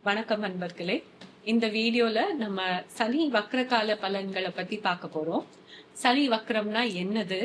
வணக்கம் நண்பர்களே. இந்த வீடியோல நம்ம சனி வக்ரகால பலன்களை பத்தி பார்க்க போறோம். சனி வக்ரம்னா என்னது,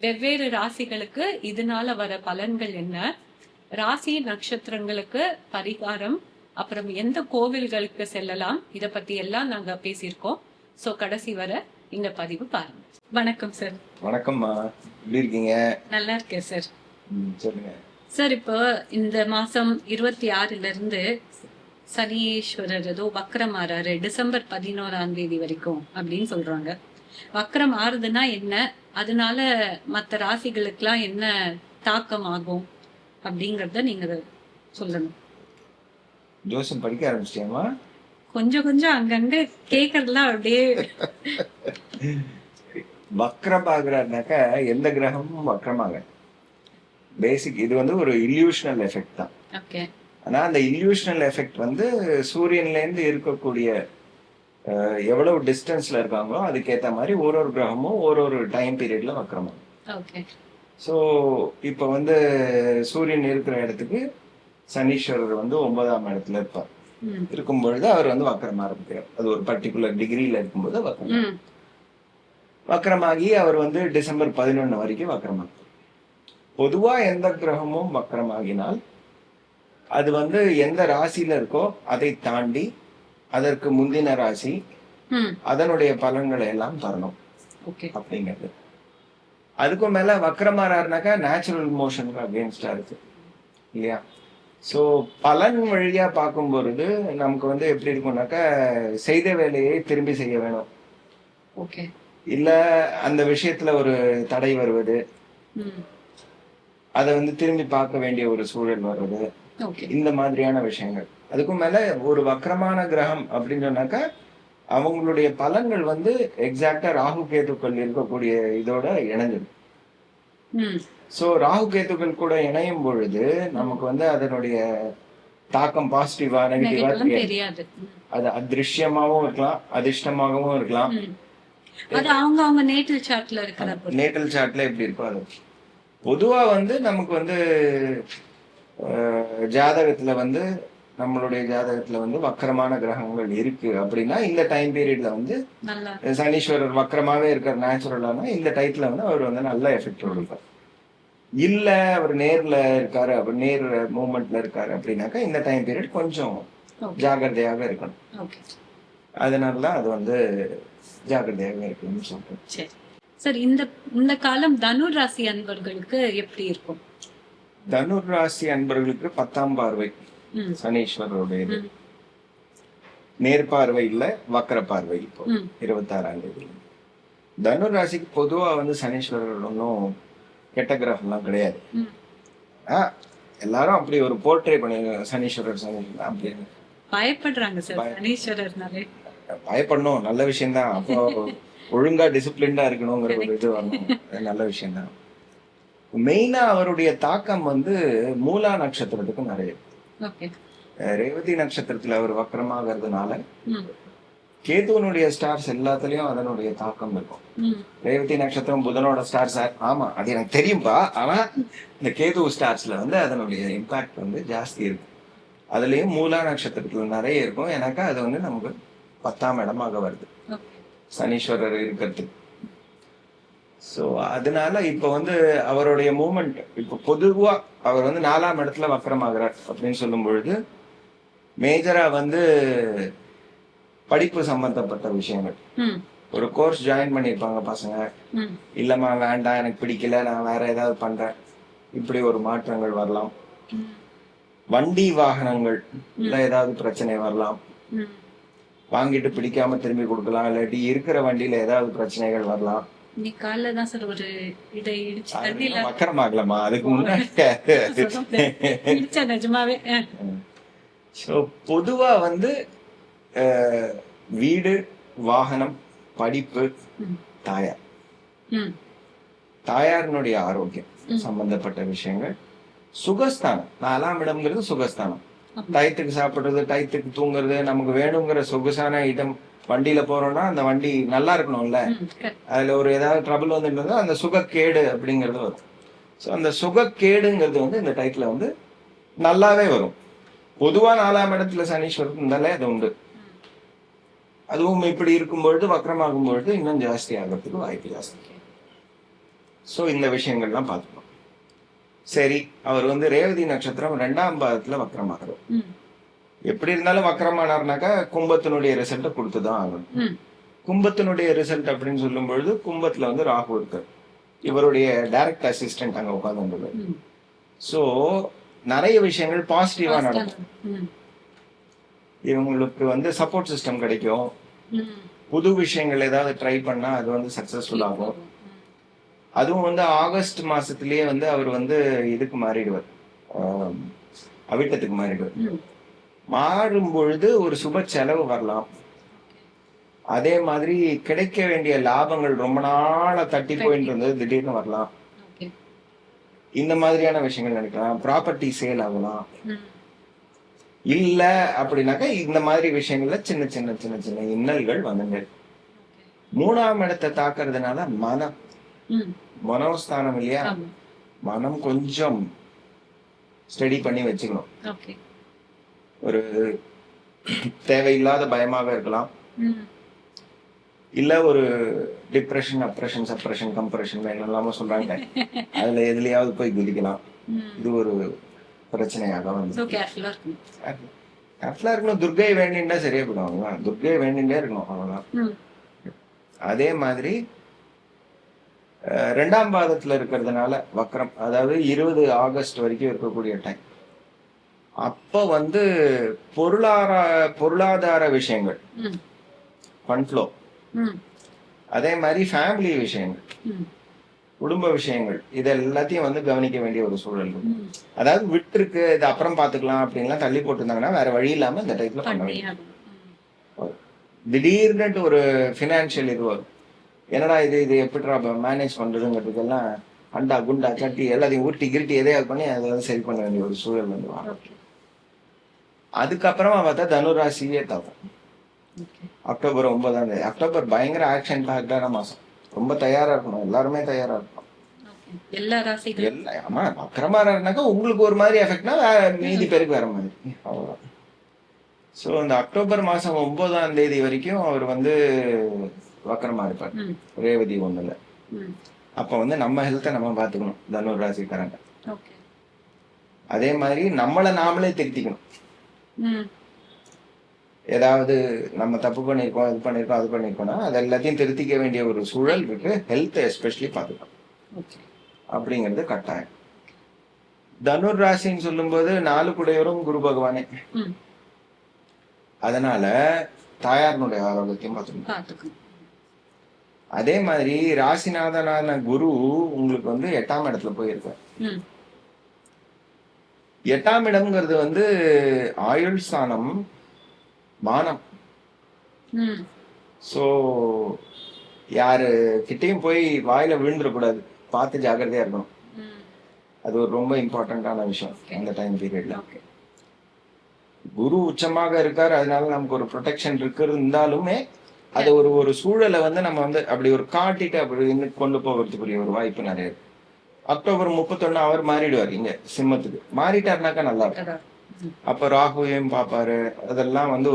வெவ்வேறு ராசிகளுக்கு இதனால வர பலன்கள் என்ன, ராசி நட்சத்திரங்களுக்கு பரிகாரம், அப்புறம் எந்த கோவில்களுக்கு செல்லலாம், இத பத்தி எல்லாம் நாங்க பேசியிருக்கோம். சோ கடைசி வர இந்த பதிவு பாருங்க. வணக்கம் சார். வணக்கம்மா, எப்படி இருக்கீங்க? நல்லா இருக்கேன் சார். சொல்லுங்க சார். இப்போ இந்த மாசம் 26ல இருந்து சனீஸ்வரர் ஏதோ வக்ரம் ஆறாரு, டிசம்பர் 11 வரைக்கும் அப்படின்னு சொல்றாங்க. வக்ரம் ஆறுதுன்னா என்ன, அதனால மற்ற ராசிகளுக்கெல்லாம் என்ன தாக்கம் ஆகும் அப்படிங்கறத நீங்க சொல்லணும். ஜோசியம் படிக்க ஆரம்பிச்சிட்டியாமா? கொஞ்சம் கொஞ்சம் அங்கங்க கேக்குறதுலாம் அப்படியே. வக்ரமாகிறாருனாக்க எந்த கிரகமும் வக்ரமாக பேசிக், இது வந்து ஒரு இல்யூஷனல் எஃபெக்ட் தான். ஓகே. ஆனா அந்த இல்யூஷனல் எஃபெக்ட் வந்து சூரியன்ல இருந்து இருக்கக்கூடிய எவ்வளவு டிஸ்டன்ஸ்ல இருக்காங்களோ அதுக்கேற்ற மாதிரி ஒரு கிரகமும் ஒரு டைம் பீரியட்ல வக்ரமாகும். ஓகே. ஸோ இப்போ வந்து சூரியன் இருக்கிற இடத்துக்கு சனீஸ்வரர் வந்து 9ஆம் இடத்துல இருப்பார். இருக்கும் பொழுது அவர் வந்து வக்ரமா இருக்கிறார். அது ஒரு பர்டிகுலர் டிகிரியில இருக்கும்போது வக்ரமாகி அவர் வந்து டிசம்பர் 11 வரைக்கும் வக்ரமாகும். பொதுவா எந்த கிரகமும் வக்ரமாகினால் அது வந்து எந்த ராசியில இருக்கோ அதை தாண்டி அதற்கு முந்தின ராசி அதனுடைய பலன்களை எல்லாம் தரணும் அப்படிங்கிறது. அதுக்கும் மேல வக்ரமாறாருனாக்கா நேச்சுரல் மோஷனுக்கு அகேன்ஸ்டா இருக்கு இல்லையா? ஸோ பலன் வழியா பார்க்கும் பொழுது நமக்கு வந்து எப்படி இருக்கும்னாக்கா, செய்த வேலையை திரும்பி செய்ய வேணும், இல்ல அந்த விஷயத்துல ஒரு தடை வருவது, அதை வந்து திரும்பி பார்க்க வேண்டிய ஒரு சூழல் வருவது, இந்த மாதிரியான விஷயங்கள். அதுக்கும் மேல ஒரு வக்ரமான கிரகம் அப்படின்னு சொன்னாக்கா அவங்களுடைய பலன்கள் வந்து எக்ஸாக்டா ராகு கேதுக்கள் இருக்கக்கூடிய இதோட இணைஞ்சிடும். சோ ராகு கேதுக்கள் கூட இணையும் பொழுது நமக்கு வந்து அதனுடைய தாக்கம் பாசிட்டிவா நெகட்டிவா தெரியாது. அது அதிருஷ்யமாவும் இருக்கலாம், அதிர்ஷ்டமாகவும் இருக்கலாம். நேட்டல் சார்ட்ல எப்படி இருக்கோ அது. பொதுவா வந்து நமக்கு வந்து ஜாதகத்துல வந்து நம்மளுடைய ஜாதகத்துல வந்து வக்கரமான கிரகங்கள் இருக்கு அப்படின்னா இந்த டைம் பீரியட்ல வந்து சனீஸ்வரர் வக்கரமாவே இருக்கிற நேச்சுரலான இந்த டைத்துல வந்து அவர் வந்து நல்ல எஃபெக்ட் கொடுப்பார். இல்ல அவர் நேர்ல இருக்காரு, அவர் நேர் மூவ்மெண்ட்ல இருக்காரு அப்படின்னாக்கா இந்த டைம் பீரியட் கொஞ்சம் ஜாகிரதையாக இருக்கணும். அதனாலதான் அது வந்து ஜாகிரதையாக இருக்குன்னு சொல்றேன். சார், இந்த காலம் தனுர் ராசி அன்பர்களுக்கு எப்படி இருக்கும்? தனுர் ராசி அன்பர்களுக்கு 10ஆம் பார்வை சனீஸ்வரருடைய நேர்பார்வை இல்ல, வக்கர பார்வை. இப்போ 26ஆம் தேதி தனுர் ராசிக்கு பொதுவா வந்து சனீஸ்வரர் ஒன்றும் கெட்ட கிரகம்லாம் கிடையாது. எல்லாரும் அப்படி ஒரு போர்ட்ரே பண்ணி சனீஸ்வரர் அப்படின்னு பயப்படுறாங்க சார். சனீஸ்வரர்னாலே பயப்படணும், நல்ல விஷயம் தான். அப்போ ஒழுங்கா டிசிப்ளின்டா இருக்கணுங்கிற ஒரு இது வரணும், நல்ல விஷயம் தான். மெயினா அவருடைய தாக்கம் வந்து மூலா நட்சத்திரத்துக்கு நிறைய. ரேவதி நட்சத்திரத்துல அவர் வக்கரமாகிறதுனால கேதுவனுடைய ஸ்டார்ஸ் எல்லாத்துலயும் அதனுடைய தாக்கம் இருக்கும். ரேவதி நட்சத்திரம் புதனோட ஸ்டார்ஸ், ஆமா அது எனக்கு தெரியும்பா. ஆனா இந்த கேது ஸ்டார்ஸ்ல வந்து அதனுடைய இம்பாக்ட் வந்து ஜாஸ்தி இருக்கு. அதுலயும் மூலா நட்சத்திரத்துல நிறைய இருக்கும். எனக்கு அது வந்து நமக்கு 10ஆம் இடமாக வருது சனீஸ்வரர் இருக்கிறதுக்கு. ஸோ அதனால இப்ப வந்து அவருடைய மூமெண்ட் இப்ப பொதுவா அவர் வந்து 4ஆம் இடத்துல வக்கரமாகிறார் அப்படின்னு சொல்லும் பொழுது மேஜரா வந்து படிப்பு சம்பந்தப்பட்ட விஷயங்கள். ஒரு கோர்ஸ் ஜாயின் பண்ணிருப்பாங்க பசங்க, இல்லம்மா வேண்டாம் எனக்கு பிடிக்கல நான் வேற ஏதாவது பண்றேன், இப்படி ஒரு மாற்றங்கள் வரலாம். வண்டி வாகனங்கள் ஏதாவது பிரச்சனை வரலாம், வாங்கிட்டு பிடிக்காம திரும்பி கொடுக்கலாம், இல்லாட்டி இருக்கிற வண்டியில ஏதாவது பிரச்சனைகள் வரலாம். வக்கரமாகலாமா அதுக்கு முன்னாடி. பொதுவா வந்து வீடு, வாகனம், படிப்பு, தாயாரினுடைய ஆரோக்கியம் சம்பந்தப்பட்ட விஷயங்கள், சுகஸ்தானம் 4ஆம் இடம்ங்கிறது சுகஸ்தானம். டயத்துக்கு சாப்பிடுறது, டயத்துக்கு தூங்குறது, நமக்கு வேணுங்கிற சொகுசான ஐட்டம். வண்டியில போறோம்னா அந்த வண்டி நல்லா இருக்கணும்ல, அதுல ஒரு ஏதாவது ட்ரபிள் வந்துட்டு அந்த சுகக்கேடு அப்படிங்கிறது வரும். ஸோ அந்த சுகக்கேடுங்கிறது வந்து இந்த டைத்துல வந்து நல்லாவே வரும். பொதுவா 4ஆம் இடத்துல சனீஸ்வரன் இருந்தாலே அது உண்டு. அதுவும் இப்படி இருக்கும் பொழுது வக்ரமாகும் பொழுது இன்னும் ஜாஸ்தி ஆகிறதுக்கு வாய்ப்பு ஜாஸ்தி. சோ இந்த விஷயங்கள்லாம் பார்த்துக்கணும். சரி, அவர் வந்து ரேவதி நட்சத்திரம் 2ஆம் பாதத்துல வக்ரமாகிறார். எப்படி இருந்தாலும் வக்ரமானார்னாக்கா கும்பத்தினுடைய ரிசல்ட்டை கொடுத்துதான் ஆகணும். கும்பத்தினுடைய ரிசல்ட் அப்படின்னு சொல்லும் பொழுது கும்பத்துல வந்து ராகு இருக்கார். இவருடைய டைரக்ட் அசிஸ்டன்ட் அங்க உட்கார்ந்து. சோ நிறைய விஷயங்கள் பாசிட்டிவா நடக்கும். இவங்களுக்கு வந்து சப்போர்ட் சிஸ்டம் கிடைக்கும். புது விஷயங்கள் ஏதாவது ட்ரை பண்ணா அது வந்து சக்சஸ்ஃபுல் ஆகும். அதுவும் வந்து ஆகஸ்ட் மாசத்திலேயே வந்து அவர் வந்து இதுக்கு மாறிடுவார், அவிட்டத்துக்கு மாறிடுவார். மாறும் பொழுது ஒரு சுப செலவு வரலாம். அதே மாதிரி கிடைக்க வேண்டிய லாபங்கள் ரொம்ப நாளா தட்டி போயிட்டு இருந்தது திடீர்னு வரலாம். இந்த மாதிரியான விஷயங்கள் நினைக்கலாம். ப்ராப்பர்ட்டி சேல் ஆகலாம். இல்ல அப்படின்னாக்கா இந்த மாதிரி விஷயங்கள்ல சின்ன சின்ன சின்ன சின்ன இன்னல்கள் வந்துங்க. 3ஆம் இடத்தை தாக்குறதுனால மனோஸ்தானம் இல்லையா, மனம் கொஞ்சம் ஸ்டடி பண்ணி வச்சுக்கணும். ஒரு தேவையில்லாத பயமாக இருக்கலாம், இல்ல ஒரு டிப்ரெஷன், அப்ரெஷன், சப்ரெஷன், கம்ப்ரெஷன் என்னெல்லாமோ சொல்றாங்க, அதுல எதுலயாவது போய் குதிக்கலாம். இது ஒரு பிரச்சனையாக வந்து கேர்ஃபுல்லா இருக்கணும். துர்கை வேண்டிண்டா சரியா போயிடும். துர்கை வேண்டிண்டே இருக்கணும், அவ்வளவுதான். அதே மாதிரி 2ஆம் பாதத்துல இருக்கிறதுனால வக்ரம், அதாவது 20 ஆகஸ்ட் வரைக்கும் இருக்கக்கூடிய டைம். அப்ப வந்து பொருளாதார விஷயங்கள், ஃபண்ட் ஃப்ளோ, அதே மாதிரி ஃபேமிலி விஷயங்கள், குடும்ப விஷயங்கள், இது எல்லாத்தையும் வந்து கவனிக்க வேண்டிய ஒரு சூழல் இருக்கு. அதாவது விட்டு இருக்கு, இது அப்புறம் பாத்துக்கலாம் அப்படின்லாம் தள்ளி போட்டுருந்தாங்கன்னா வேற வழி இல்லாம இந்த டைப்ல பண்ண வேண்டிய திடீர்னு ஒரு பினான்சியல் இது வரும். என்னடா இது எப்படிடா மேனேஜ் பண்றதுங்கிறதுக்கு எல்லாம் அண்டா குண்டா சட்டி எல்லாத்தையும் ஊட்டி கிருட்டி எதையாவது பண்ணி அதை வந்து சரி பண்ண வேண்டிய ஒரு சூழல் வந்து வரும். அதுக்கப்புறமா பார்த்தா தனுராசியே தாக்கும். அக்டோபர் 9ஆம் தேதி. அக்டோபர் பயங்கர ஆக்ஷன் பேக்டான மாசம். ரொம்ப தயாரா இருக்கணும், எல்லாருமே தயாரா இருக்கணும். ஆமா, வக்ரமானாக்கா உங்களுக்கு ஒரு மாதிரி எஃபெக்ட்னா மீதி பேருக்கு வேற மாதிரி, அவ்வளவுதான். சோ அந்த அக்டோபர் மாசம் 9ஆம் தேதி வரைக்கும் அவர் வந்து வக்கரமா இருப்பார் ரேவதி 1ல. அப்ப வந்து நம்ம ஹெல்த்தை நம்ம பாத்துக்கணும் தனுர் ராசிக்காரங்க. அதே மாதிரி நம்மளை நாமளே திருத்திக்கணும். ஏதாவது நம்ம தப்பு பண்ணிருக்கோம், இது பண்ணிருக்கோம், அது பண்ணிருக்கோம்னா அது எல்லாத்தையும் திருத்திக்க வேண்டிய ஒரு சூழல் இருக்கு. ஹெல்த் எஸ்பெஷலி பாத்துக்கணும் அப்படிங்கிறது கட்டாயம். தனுர் ராசின்னு சொல்லும் போது 4 குடையவரும் குரு பகவானே. அதனால தாயாரனுடைய ஆரோக்கியத்தையும் பார்த்துக்கணும். அதே மாதிரி ராசிநாதனான குரு உங்களுக்கு வந்து 8ஆம் இடத்துல போயிருக்க. 8ஆம் இடம்ங்கிறது வந்து ஆயுள் ஸ்தானம், மானம். சோ யாரு கிட்டையும் போய் வாயில விழுந்துடக்கூடாது, பார்த்து ஜாக்கிரதையா இருக்கணும். அது ஒரு ரொம்ப இம்பார்ட்டன்டான விஷயம் அந்த டைம் பீரியட்ல. குரு உச்சமாக இருக்காரு, அதனால நமக்கு ஒரு ப்ரொடெக்ஷன் இருக்கு. இருந்தாலுமே அது ஒரு சூழலை வந்து நம்ம வந்து அப்படி ஒரு காட்டிட்டு அப்படி கொண்டு போகிறதுக்குரிய ஒரு வாய்ப்பு நிறைய இருக்கு. அக்டோபர் 31 அவர் மாறிடுவார் இங்க சிம்மத்துக்கு. மாறிட்டாருனாக்கா நல்லா இருக்கும். அப்ப ராகுவையும் பாப்பாரு. அதெல்லாம் வந்து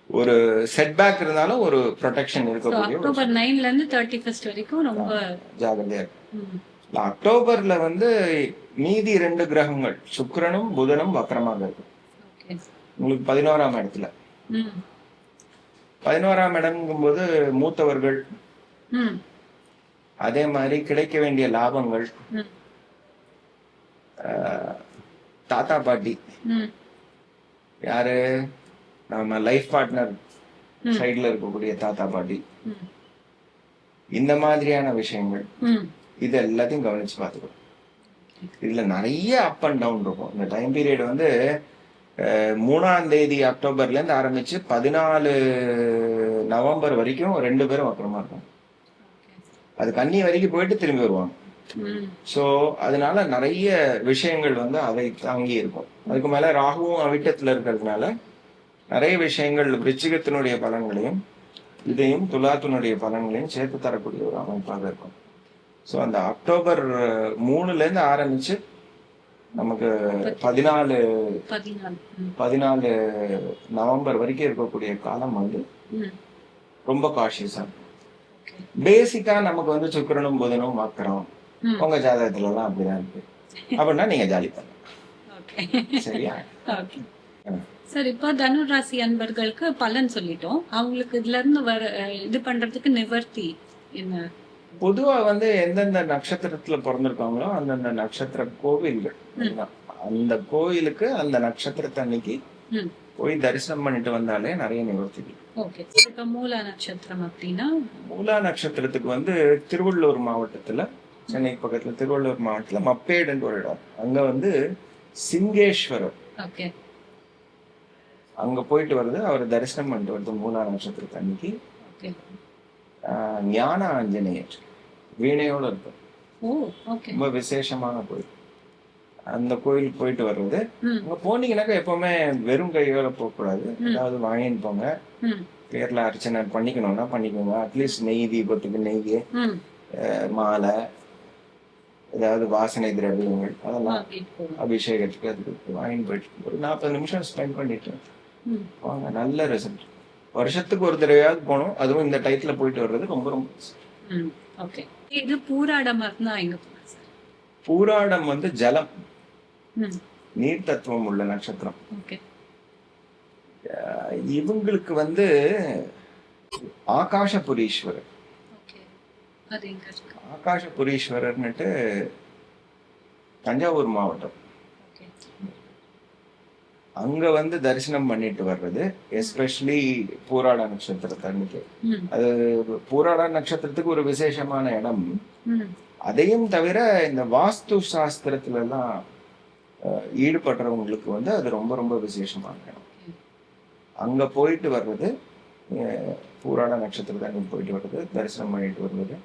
ஒரு செட்பேக் இருந்தாலும் ஒரு ப்ரொடெக்ஷன் இருக்கக்கூடிய. அக்டோபர் 9ல இருந்து 31 வரைக்கும் ரொம்ப ஜாகிரதையா இருக்கு. அக்டோபர்ல வந்து மீதி 2 கிரகங்கள் சுக்கிரனும் புதனும் வக்ரமாக இருக்கு. உங்களுக்கு 11ஆம் இடத்துல. 11ஆம் இடம்ங்கும் போது மூத்தவர்கள், அதே மாதிரி கிடைக்க வேண்டிய லாபங்கள், தாத்தா பாட்டி, யாரு நம்ம லைஃப் பார்ட்னர் சைடுல இருக்கக்கூடிய தாத்தா பாட்டி, இந்த மாதிரியான விஷயங்கள், இது எல்லாத்தையும் கவனிச்சு பார்த்துக்கணும். இதுல நிறைய அப் அண்ட் டவுன் இருக்கும். இந்த டைம் பீரியட் வந்து 3ஆம் தேதி அக்டோபர்ல இருந்து ஆரம்பிச்சு 14 நவம்பர் வரைக்கும் 2 பேரும் வக்கரமா இருக்கும். அது கன்னி வரைக்கும் போயிட்டு திரும்பி வருவாங்க. சோ அதனால நிறைய விஷயங்கள் வந்து அதை தாங்கி இருக்கும். அதுக்கு மேல ராகுவும் அவிட்டத்துல இருக்கிறதுனால நிறைய விஷயங்கள் விருச்சிகத்தினுடைய பலன்களையும் இதையும் துலாத்தினுடைய பலன்களையும் சேர்த்து தரக்கூடிய ஒரு அமைப்பாக இருக்கும். ஸோ அந்த அக்டோபர் 3ல இருந்து ஆரம்பிச்சு நமக்கு 14 14. 14 நவம்பர் வரைக்கும் இருக்கக்கூடிய காலம் வந்து ம். ரொம்ப காஷியஸா இருக்கும். ஓகே. பேசிக்கா நமக்கு வந்து சுக்கிரனும் புதனும் வக்கரம் ம். உங்க ஜாதகத்துல எல்லாம் அப்படிதான் இருக்கு. அப்படின்னா நீங்க ஜாலி பண்ணலாம். ஓகே. சரியா? ஓகே. சார், இப்போ தனுர் ராசி அன்பர்களுக்கு பலன் சொல்லிட்டோம். அவங்களுக்கு இதுல இருந்து வர இது பண்றதுக்கு நிவர்த்தி என்ன? பொதுவா வந்து எந்தெந்த நட்சத்திரத்துல பிறந்திருக்காங்களோ அந்தந்த நட்சத்திர கோவில்கள் அதுதான். அந்த கோயிலுக்கு அந்த நட்சத்திரத்தை அன்னைக்கு ம். போய் தரிசனம் பண்ணிட்டு வந்தாலே நிறைய நிவர்த்தி. ஓகே. இப்போ மூலா நட்சத்திரம் அப்படின்னா மூலா நட்சத்திரத்துக்கு வந்து திருவள்ளூர் மாவட்டத்துல, சென்னை பக்கத்துல திருவள்ளூர் மாவட்டத்துல மப்பேடுன்னு ஒரு இடம். அங்க வந்து சிங்கேஸ்வரர், ஓகே. அங்க போயிட்டு வருது, அவர் தரிசனம் பண்ணிட்டு வருது மூலா நட்சத்திரத்தை அன்னைக்கு. ஓகே. ஞான ஆஞ்சநேயர் வீணையோட இருக்கும். ஓ, ஓகே. ரொம்ப விசேஷமான கோயில். அந்த கோயிலுக்கு போயிட்டு வர்றது. ம். அங்க போனீங்கன்னாக்கா எப்பவுமே வெறும் கையோட போகக்கூடாது. ம். ஏதாவது வாங்கின்னு போங்க. ம். பேர்ல அர்ச்சனை பண்ணிக்கணும்னா பண்ணிக்கோங்க. அட்லீஸ்ட் நெய், தீபத்துக்கு நெய், ம். மாலை, ஏதாவது வாசனை திரவியங்கள் அதெல்லாம் வாங்கிட்டு போகணும். அபிஷேகத்துக்கு அதுக்கு வாங்கிட்டு போயிட்டு ஒரு 40 நிமிஷம் ஸ்பெண்ட் பண்ணிட்டு ம். வாங்க. நல்ல ரிசல்ட். வருஷத்துக்கு ஒரு தடவையாவது போகணும். அதுவும் இந்த டைத்துல போயிட்டு வர்றது ரொம்ப ரொம்ப ம். ஓகே. இது பூராடம் இருந்தா எங்க போலாம் சார்? பூராடம் வந்து ஜலம், ம். நீர் தத்துவம் உள்ள நட்சத்திரம். ஓகே. இவங்களுக்கு வந்து ஆகாஷபுரீஸ்வரர். ஓகே. அது எங்க இருக்கு? ஆகாஷபுரீஸ்வரர்னுட்டு தஞ்சாவூர் மாவட்டம். ஓகே. அங்க வந்து தரிசனம் பண்ணிட்டு வர்றது, எஸ்பெஷலி பூராட நட்சத்திரத்தை அன்னைக்கு. ம். அது பூராட நட்சத்திரத்துக்கு ஒரு விசேஷமான இடம். ம். அதையும் தவிர இந்த வாஸ்து சாஸ்திரத்துல எல்லாம் ஈடுபடுறவங்களுக்கு வந்து அது ரொம்ப ரொம்ப விசேஷமான இடம். ஓகே. அங்க போயிட்டு வர்றது, பூராட நட்சத்திரத்தை அன்னைக்கு போயிட்டு வர்றது, தரிசனம் பண்ணிட்டு வர்றது.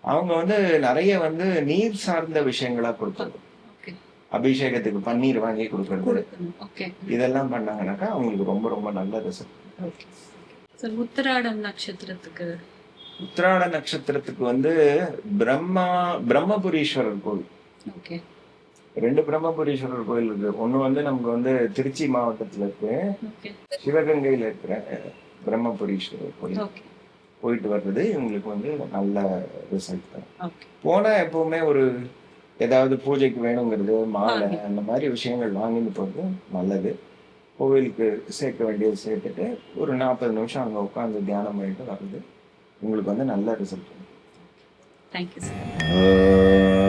அவங்க வந்து நிறைய வந்து நீர் சார்ந்த விஷயங்களா கொடுக்குறது. ஓகே. அபிஷேகத்துக்கு பன்னீர் வாங்கி கொடுக்கறது, கொடுக்கணும். ஓகே. இதெல்லாம் பண்ணாங்கன்னாக்கா அவங்களுக்கு ரொம்ப ரொம்ப நல்ல ரிசல்ட். ஓகே. சார், உத்திராடம் நட்சத்திரத்துக்கு? உத்திராட நட்சத்திரத்துக்கு வந்து பிரம்மபுரீஸ்வரர் கோவில். ஓகே. 2 பிரம்மபுரீஸ்வரர் கோயில் இருக்கு. ஒண்ணு வந்து நமக்கு வந்து திருச்சி மாவட்டத்துல இருக்கு, ஓகே. சிவகங்கையில இருக்கிற பிரம்மபுரீஸ்வரர் கோயில். ஓகே. போயிட்டு வர்றது இவங்களுக்கு வந்து நல்ல ரிசல்ட் தான். ஓகே. போனா எப்பவுமே ஒரு ஏதாவது பூஜைக்கு வேணுங்கிறது, மாலை, அந்த மாதிரி விஷயங்கள் வாங்கிட்டு போறது நல்லது. கோவிலுக்கு சேர்க்க வேண்டியது சேர்த்துட்டு ஒரு 40 நிமிஷம் அங்க உட்காந்து தியானம் பண்ணிட்டு வர்றது உங்களுக்கு வந்து நல்ல ரிசல்ட். Thank you sir.